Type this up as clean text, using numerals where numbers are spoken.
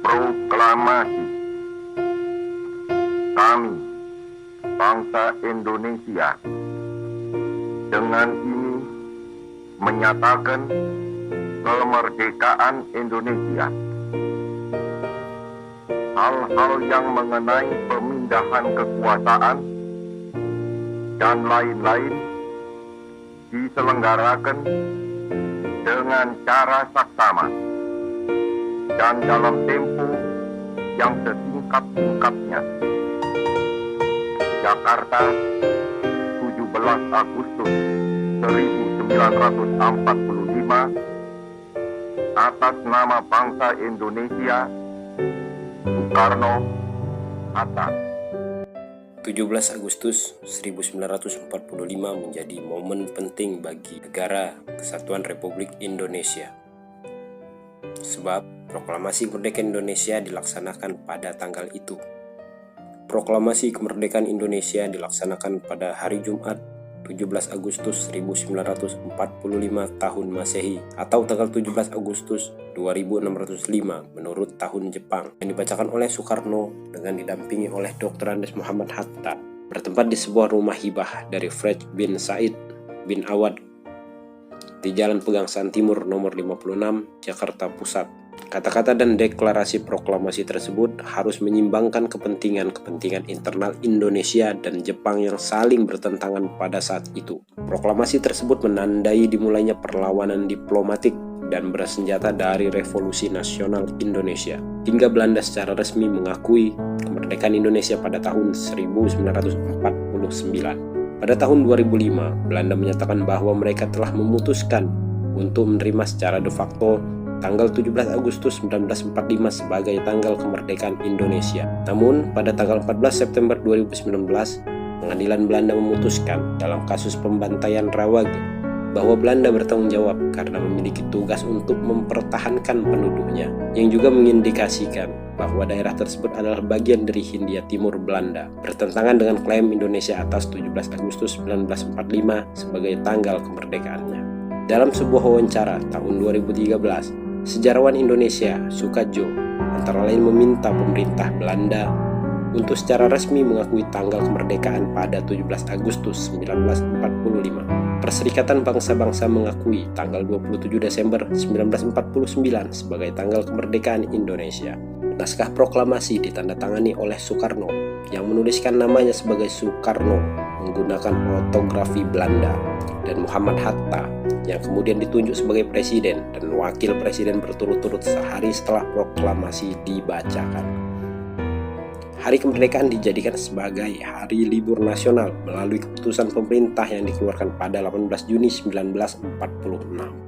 Proklamasi. Kami, bangsa Indonesia, dengan ini menyatakan kemerdekaan Indonesia. Hal-hal yang mengenai pemindahan kekuasaan dan lain-lain diselenggarakan dengan cara saksama dan dalam tempo yang sesingkat-singkatnya. Jakarta, 17 Agustus 1945, atas nama bangsa Indonesia, Soekarno, Hatta. 17 Agustus 1945 menjadi momen penting bagi negara Kesatuan Republik Indonesia. Sebab proklamasi kemerdekaan Indonesia dilaksanakan pada tanggal itu. Proklamasi kemerdekaan Indonesia dilaksanakan pada hari Jumat 17 Agustus 1945 tahun Masehi atau tanggal 17 Agustus 2605 menurut tahun Jepang, yang dibacakan oleh Soekarno dengan didampingi oleh Dr. Andes Muhammad Hatta, bertempat di sebuah rumah hibah dari Fred bin Said bin Awad di Jalan Pegangsaan Timur nomor 56, Jakarta Pusat. Kata-kata dan deklarasi proklamasi tersebut harus menyimbangkan kepentingan-kepentingan internal Indonesia dan Jepang yang saling bertentangan pada saat itu. Proklamasi tersebut menandai dimulainya perlawanan diplomatik dan bersenjata dari Revolusi Nasional Indonesia, hingga Belanda secara resmi mengakui kemerdekaan Indonesia pada tahun 1949. Pada tahun 2005, Belanda menyatakan bahwa mereka telah memutuskan untuk menerima secara de facto tanggal 17 Agustus 1945 sebagai tanggal kemerdekaan Indonesia. Namun, pada tanggal 14 September 2019, pengadilan Belanda memutuskan dalam kasus pembantaian Rawage bahwa Belanda bertanggung jawab karena memiliki tugas untuk mempertahankan penduduknya, yang juga mengindikasikan bahwa daerah tersebut adalah bagian dari Hindia Timur Belanda, bertentangan dengan klaim Indonesia atas 17 Agustus 1945 sebagai tanggal kemerdekaannya. Dalam sebuah wawancara tahun 2013, sejarawan Indonesia Soekadjo antara lain meminta pemerintah Belanda untuk secara resmi mengakui tanggal kemerdekaan pada 17 Agustus 1945. Perserikatan Bangsa-Bangsa mengakui tanggal 27 Desember 1949 sebagai tanggal kemerdekaan Indonesia. Naskah proklamasi ditandatangani oleh Soekarno yang menuliskan namanya sebagai Soekarno menggunakan ortografi Belanda, dan Muhammad Hatta yang kemudian ditunjuk sebagai presiden dan wakil presiden berturut-turut sehari setelah proklamasi dibacakan. Hari kemerdekaan dijadikan sebagai hari libur nasional melalui keputusan pemerintah yang dikeluarkan pada 18 Juni 1946.